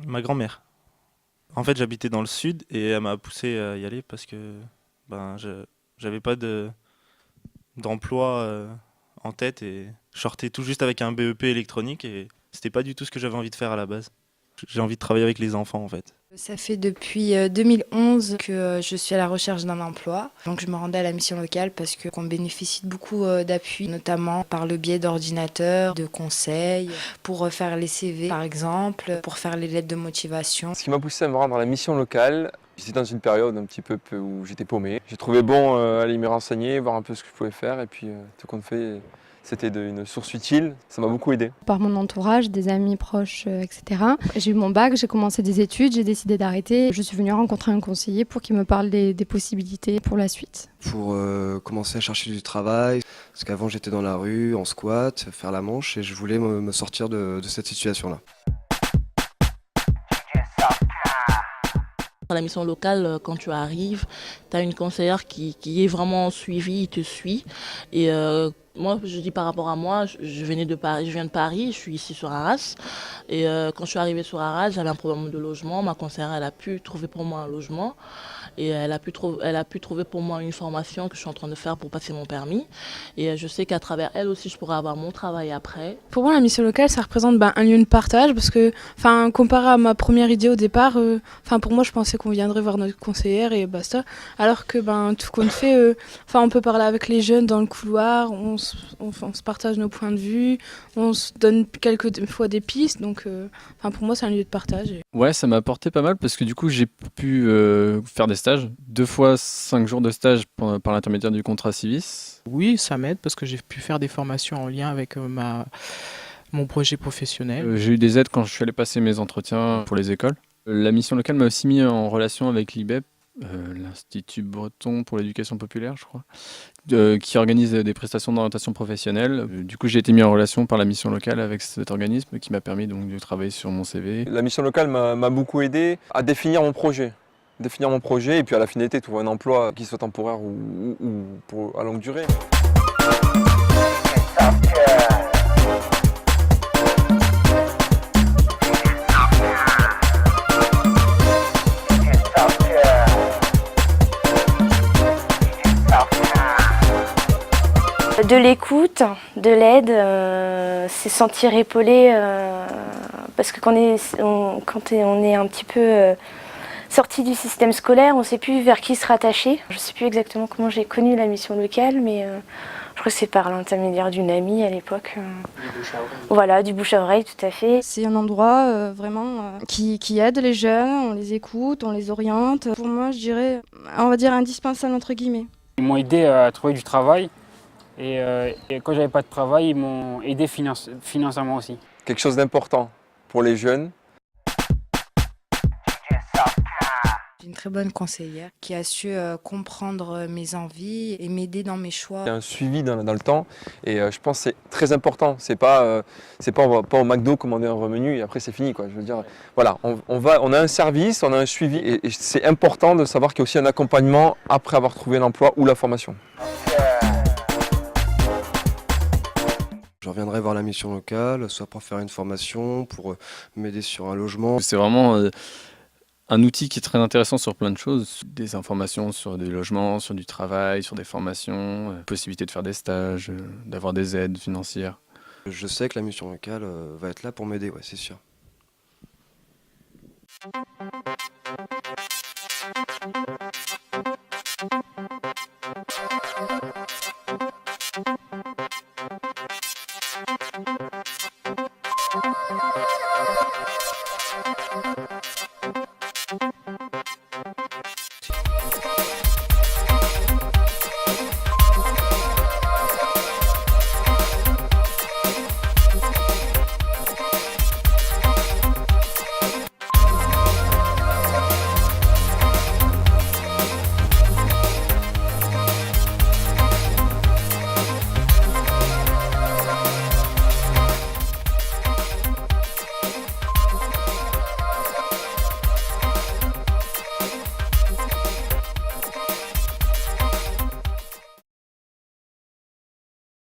Ma grand-mère. En fait, j'habitais dans le sud et elle m'a poussé à y aller parce que j'avais pas d'emploi en tête et je sortais tout juste avec un BEP électronique et c'était pas du tout ce que j'avais envie de faire à la base. J'ai envie de travailler avec les enfants en fait. Ça fait depuis 2011 que je suis à la recherche d'un emploi. Donc je me rendais à la mission locale parce qu'on bénéficie de beaucoup d'appui, notamment par le biais d'ordinateurs, de conseils, pour faire les CV par exemple, pour faire les lettres de motivation. Ce qui m'a poussé à me rendre à la mission locale, j'étais dans une période un petit peu où j'étais paumé. J'ai trouvé bon aller me renseigner, voir un peu ce que je pouvais faire et puis tout compte fait, c'était une source utile, ça m'a beaucoup aidé. Par mon entourage, des amis proches, etc. J'ai eu mon bac, j'ai commencé des études, j'ai décidé d'arrêter. Je suis venue rencontrer un conseiller pour qu'il me parle des possibilités pour la suite. Pour commencer à chercher du travail, parce qu'avant j'étais dans la rue, en squat, faire la manche et je voulais me sortir de cette situation-là. À la mission locale, quand tu arrives, tu as une conseillère qui est vraiment suivie, te suit. Et moi, je dis par rapport à moi, je viens de Paris, je suis ici sur Arras. Et quand je suis arrivée sur Arras, j'avais un problème de logement. Ma conseillère, elle a pu trouver pour moi un logement. Et elle a pu trouver pour moi une formation que je suis en train de faire pour passer mon permis. Et je sais qu'à travers elle aussi, je pourrai avoir mon travail après. Pour moi, la mission locale, ça représente un lieu de partage parce que, comparé à ma première idée au départ, pour moi, je pensais qu'on viendrait voir notre conseillère et basta. Alors que, tout compte fait, on peut parler avec les jeunes dans le couloir, on se partage nos points de vue, on se donne quelquefois des pistes. Donc, pour moi, c'est un lieu de partage. Ouais, ça m'a apporté pas mal parce que du coup, j'ai pu faire des stages, 2 fois 5 jours de stage par l'intermédiaire du contrat Civis. Oui, ça m'aide parce que j'ai pu faire des formations en lien avec mon projet professionnel. J'ai eu des aides quand je suis allé passer mes entretiens pour les écoles. La mission locale m'a aussi mis en relation avec l'IBEP, l'Institut breton pour l'éducation populaire, je crois, qui organise des prestations d'orientation professionnelle. Du coup, j'ai été mis en relation par la mission locale avec cet organisme qui m'a permis donc de travailler sur mon CV. La mission locale m'a beaucoup aidé à définir mon projet. Et puis à la finalité, trouver un emploi qui soit temporaire ou à longue durée. De l'écoute, de l'aide, c'est sentir épaulé parce que quand on est un petit peu sorti du système scolaire, on ne sait plus vers qui se rattacher. Je ne sais plus exactement comment j'ai connu la mission locale, mais je crois que c'est par l'intermédiaire d'une amie à l'époque. Voilà, du bouche à oreille, tout à fait. C'est un endroit vraiment qui aide les jeunes, on les écoute, on les oriente. Pour moi, je dirais, on va dire indispensable entre guillemets. Ils m'ont aidé à trouver du travail et quand j'avais pas de travail, ils m'ont aidé financièrement aussi. Quelque chose d'important pour les jeunes. J'ai une très bonne conseillère qui a su comprendre mes envies et m'aider dans mes choix. Il y a un suivi dans le temps et je pense que c'est très important. C'est pas on va pas au McDo commander un menu et après c'est fini quoi. Je veux dire, voilà, on a un service, on a un suivi et c'est important de savoir qu'il y a aussi un accompagnement après avoir trouvé l'emploi ou la formation. Je reviendrai voir la mission locale, soit pour faire une formation, pour m'aider sur un logement. C'est vraiment un outil qui est très intéressant sur plein de choses. Des informations sur des logements, sur du travail, sur des formations, possibilité de faire des stages, d'avoir des aides financières. Je sais que la mission locale va être là pour m'aider, ouais, c'est sûr. Thank you.